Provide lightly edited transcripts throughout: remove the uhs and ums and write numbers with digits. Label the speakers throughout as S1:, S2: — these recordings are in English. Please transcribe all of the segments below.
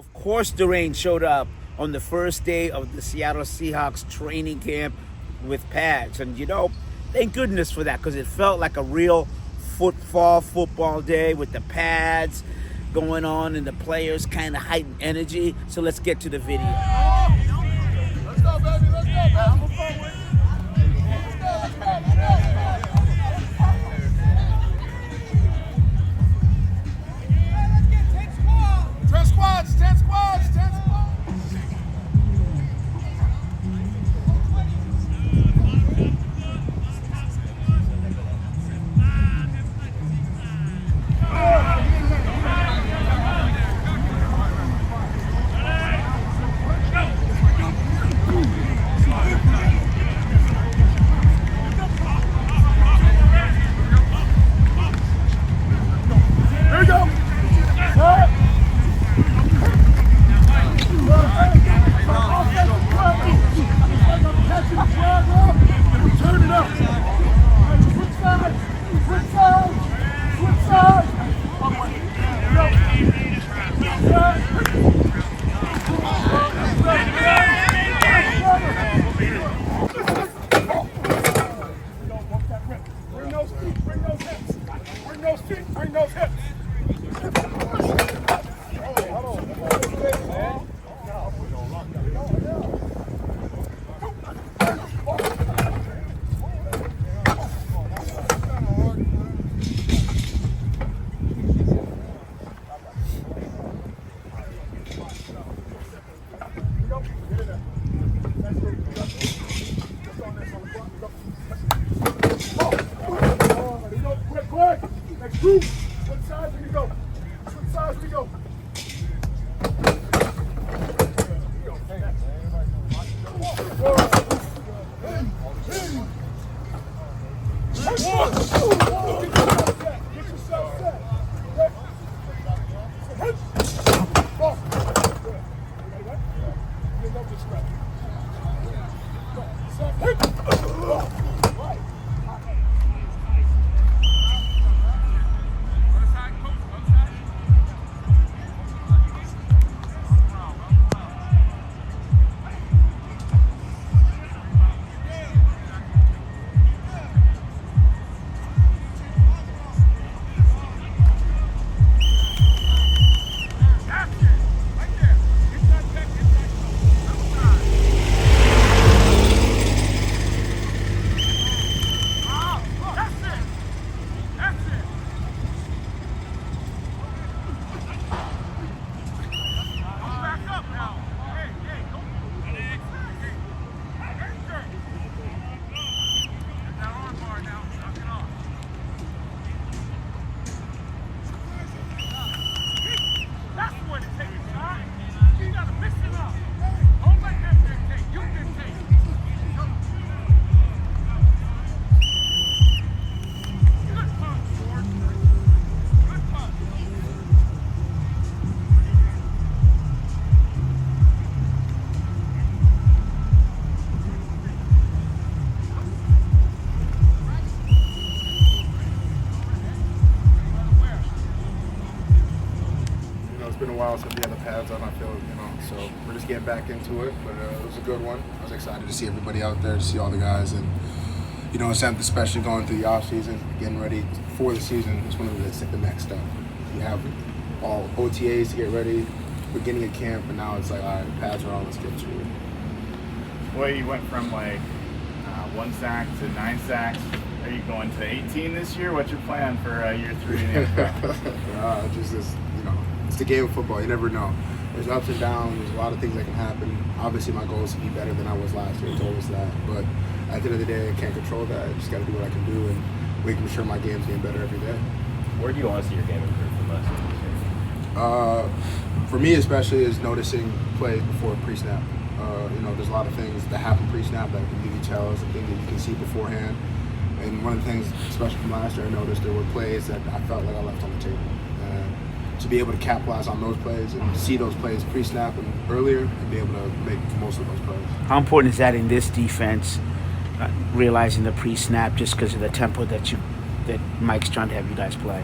S1: Of course, the rain showed up on the first day of the Seattle Seahawks training camp with pads. And, thank goodness for that, because it felt like a real football day with the pads going on and the players kind of heightened energy. So let's get to the video.
S2: Let's go, baby. Let's go, baby. Ten squads. Here we go. Turn it up. Switch sides. Bring those hips. Quick. Next group. Switch sides we go. Get yourself set. It's been a while since we had the pads on, I feel, so we're just getting back into it, but it was a good one. I was excited to see everybody out there, to see all the guys, and, especially going through the off season, getting ready for the season, it's one of the next step. You have all OTAs to get ready, beginning of camp, and now it's like, all right, pads are on, let's get to it.
S3: Well, you went from 1 sack to 9 sacks. Are you going to 18 this year? What's your plan for year 3 in the NFL?
S2: Just this, it's the game of football. You never know. There's ups and downs. There's a lot of things that can happen. Obviously, my goal is to be better than I was last year. It's always that. But at the end of the day, I can't control that. I just got to do what I can do and making sure my game's getting better every day.
S4: Where do you want to see your game improve the most?
S2: For me, especially, is noticing plays before pre-snap. There's a lot of things that happen pre-snap that can give you tells and things that you can see beforehand. And one of the things, especially from last year, I noticed there were plays that I felt like I left on the table. To be able to capitalize on those plays and see those plays pre-snap and earlier and be able to make most of those plays.
S1: How important is that in this defense, realizing the pre-snap just because of the tempo that Mike's trying to have you guys play?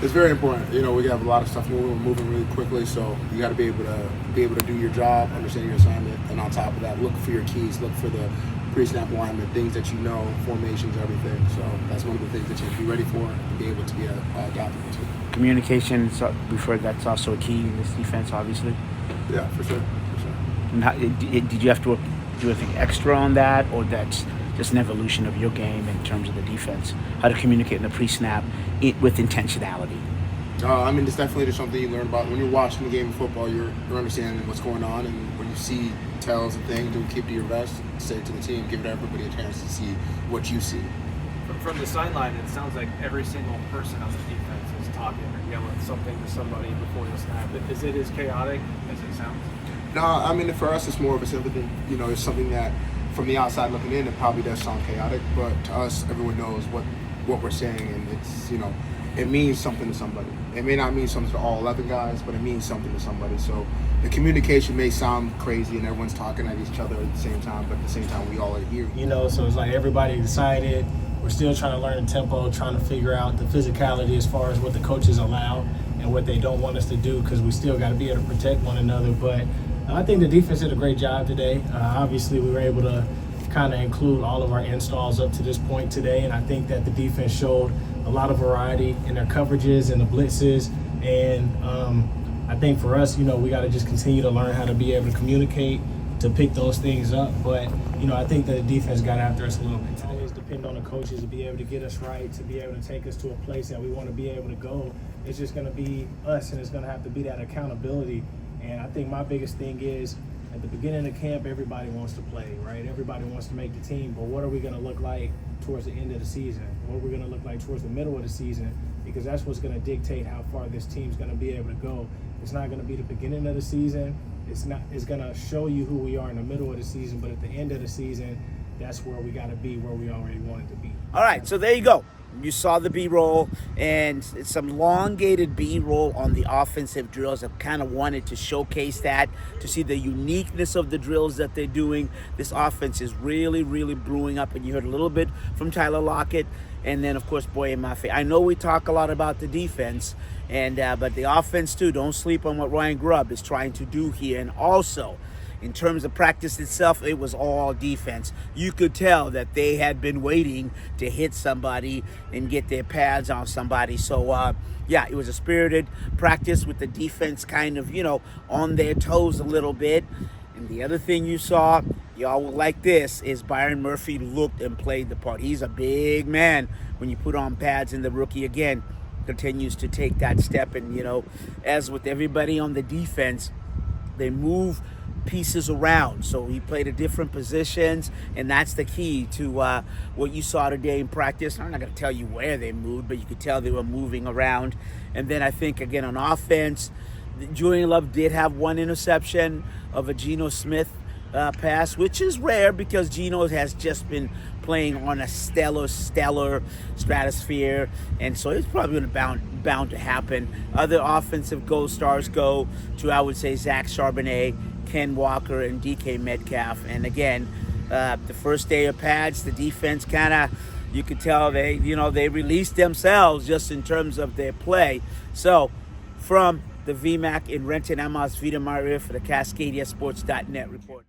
S2: It's very important. You know, we have a lot of stuff moving. We're moving really quickly, so you got to be able to do your job, understand your assignment, and on top of that, look for your keys, look for the pre-snap alignment, things that you know, formations, everything. So that's one of the things that you have to be ready for and be able to be adaptable to.
S1: Communication, we've heard that's also a key in this defense, obviously.
S2: Yeah, for sure.
S1: And did you have to do anything extra on that, or that's just an evolution of your game in terms of the defense? How to communicate in the pre-snap with intentionality?
S2: I mean, it's definitely just something you learn about when you're watching the game of football. You're understanding what's going on, and when you see tells and things, don't keep to your vest. Say it to the team, give everybody a chance to see what you see.
S5: From the sideline, it sounds like every single person on the defense is talking or yelling something to somebody before the snap. Is it as chaotic as it sounds?
S2: No, I mean, for us, it's more of a sympathy. You know, it's something that, from the outside looking in, it probably does sound chaotic, but to us, everyone knows what we're saying, and it's, you know, it means something to somebody. It may not mean something to all 11 guys, but it means something to somebody. So the communication may sound crazy and everyone's talking at each other at the same time, but at the same time, we all are hearing.
S6: You know, so it's like everybody excited. We're still trying to learn the tempo, trying to figure out the physicality as far as what the coaches allow and what they don't want us to do, because we still got to be able to protect one another. But I think the defense did a great job today. Obviously, we were able to kind of include all of our installs up to this point today, and I think that the defense showed a lot of variety in their coverages and the blitzes. And I think for us, you know, we got to just continue to learn how to be able to communicate, to pick those things up. But, you know, I think that the defense got after us a little bit. It always depends on the coaches to be able to get us right, to be able to take us to a place that we want to be able to go. It's just going to be us, and it's going to have to be that accountability. And I think my biggest thing is, at the beginning of camp, everybody wants to play, right? Everybody wants to make the team, but what are we going to look like towards the end of the season? What are we going to look like towards the middle of the season? Because that's what's going to dictate how far this team's going to be able to go. It's not going to be the beginning of the season. It's going to show you who we are in the middle of the season, but at the end of the season, that's where we got to be, where we already wanted to be.
S1: All right, so there you go. You saw the B-roll and some elongated B-roll on the offensive drills. I kind of wanted to showcase that, to see the uniqueness of the drills that they're doing. This offense is really, really brewing up, and you heard a little bit from Tyler Lockett, and then, of course, Boye and Mafe. I know we talk a lot about the defense, and but the offense, too. Don't sleep on what Ryan Grubb is trying to do here. And also, in terms of practice itself, it was all defense. You could tell that they had been waiting to hit somebody and get their pads on somebody. So, yeah, it was a spirited practice with the defense kind of, you know, on their toes a little bit. And the other thing you saw, y'all will like this, is Byron Murphy looked and played the part. He's a big man when you put on pads, and the rookie, again, continues to take that step. And, you know, as with everybody on the defense, they move pieces around, so he played at different positions, and that's the key to what you saw today in practice. I'm not going to tell you where they moved, but you could tell they were moving around. And then I think, again, on offense, Julian Love did have one interception of a Geno Smith pass, which is rare because Geno has just been playing on a stellar stratosphere, and so it's probably going to bound to happen. Other offensive gold stars go to, I would say, Zach Charbonnet, Ken Walker, and DK Metcalf. And again, the first day of pads, the defense kind of, you could tell they released themselves just in terms of their play. So from the VMAC in Renton, I'm Osvita Maria for the CascadiaSports.net report.